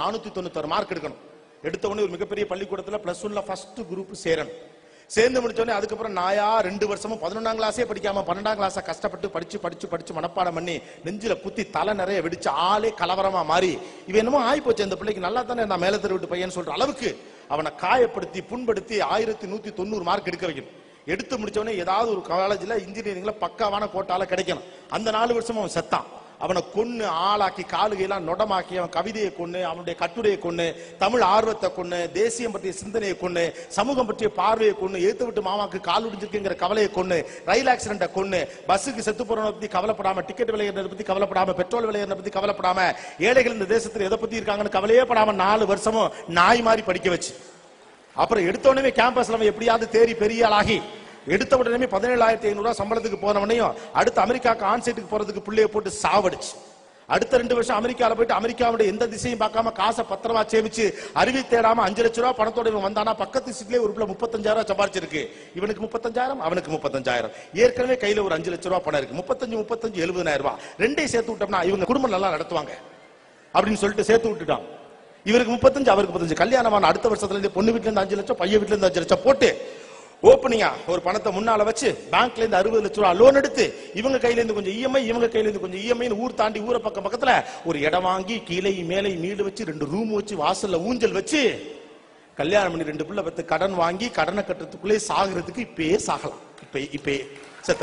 496 mark எடுக்கணும். எடுத்த உடனே ஒரு மிகப்பெரிய பள்ளிக்கூடத்துல +1ல ஃபர்ஸ்ட் குரூப் சேரணும். சேர்ந்து முடிச்ச உடனே அதுக்கப்புறம் நாயா 2 வருஷமும் 11ஆம் கிளாஸே படிக்காம 12ஆம் கிளாஸை கஷ்டப்பட்டு படிச்சு மனப்பாடம் பண்ணி நெஞ்சில குத்தி தலை நிறைய வெடிச்சு ஆளே கலவரமா மாறி இவன் என்னமோ ஆகி போச்சு, இந்த பிள்ளைக்கு நல்லா தானே நான் மேல தெரு விட்டு பையன் சொல்ற அளவுக்கு அவனை காயப்படுத்தி புண்படுத்தி 1190 மார்க் எடுக்க வைக்கணும். எடுத்து முடிச்சவனே ஏதாவது ஒரு காலேஜ்ல இன்ஜினியரிங்ல பக்காவான கோட்டால கிடைக்கணும். அந்த 4 வருஷமும் அவன் செத்தான். அவனை கொன்னு ஆளாக்கி காலுகையெல்லாம் நொடமாக்கி அவன் கவிதையை கொன்னு, அவனுடைய கட்டுரையை கொன்னு, தமிழ் ஆர்வத்தை கொன்னு, தேசியம் பற்றிய சிந்தனையை கொன்னு, சமூகம் பற்றிய பார்வையை கொன்னு, ஏத்து விட்டு மாமாக்கு கால் உடிஞ்சிருக்குங்கிற கவலையை கொன்னு, ரயில் ஆக்சிடென்ட்டை கொன்னு, பஸ்ஸுக்கு செத்து போறவனை பத்தி கவலைப்படாம, டிக்கெட் விலையேறதை பத்தி கவலைப்படாம, பெட்ரோல் விலையேறதை பத்தி கவலைப்படாம, ஏழைகள் இந்த தேசத்தில் எதை பத்தி இருக்காங்கன்னு கவலையே படாம 4 வருஷமும் நாய் மாதிரி படிக்க வச்சு அப்புறம் எடுத்த உடனே கேம்பஸ்ல எப்படியாவது தேறி பெரிய ஆளாகி எடுத்த உடனே 17,500 சம்பளத்துக்கு போனவனையும் அடுத்து அமெரிக்காக்கு ஆன்சைட்டுக்கு போறதுக்கு பிள்ளைய போட்டு சாவடிச்சு அடுத்த 2 வருஷம் அமெரிக்கால போயிட்டு அமெரிக்காவுடைய எந்த திசையும் பார்க்காம காசை பத்திரமா சேமிச்சு அருவி தேடாம 5 லட்சம் ரூபாய் பணத்தோட இவன் வந்தானா பக்கத்து சீட்லயே ஒரு 35,000 சம்பாரிச்சிருக்கு. இவனுக்கு 35,000, அவனுக்கு 35,000. ஏற்கனவே கையில ஒரு 5 லட்சம் ரூபாய் பணம் இருக்கு. 35 70,000 ரூபாய் ரெண்டையும் சேர்த்து விட்டோம்னா இவங்க குடும்பம் நல்லா நடத்துவாங்க அப்படின்னு சொல்லிட்டு சேர்த்து விட்டுட்டான். இவருக்கு 35, அவருக்கு 35. கல்யாணமான அடுத்த வருஷத்துல இருந்து பொண்ணு வீட்டுல இருந்து 5 லட்சம், பையன் வீட்டுல இருந்து 5 லட்சம் போட்டு ஓப்பனிங்கா ஒரு பணத்தை முன்னால வச்சு பேங்க்ல இருந்து 60 லட்சம் ரூபாய் லோன் எடுத்து இவங்க கையில இருந்து கொஞ்சம் இஎம்ஐ, இவங்க கையில இருந்து கொஞ்சம் இஎம்ஐ, ஊர் தாண்டி ஊரை பக்கத்துல ஒரு இடம் வாங்கி கீழே மேலே வீடு வச்சு 2 ரூம் வச்சு வாசல்ல ஊஞ்சல் வச்சு கல்யாணம் பண்ணி 2 பிள்ளை பத்து கடன் வாங்கி கடனை கட்டுறதுக்குள்ளே சாகிறதுக்கு இப்பயே சாகலாம். இப்பயே செத்த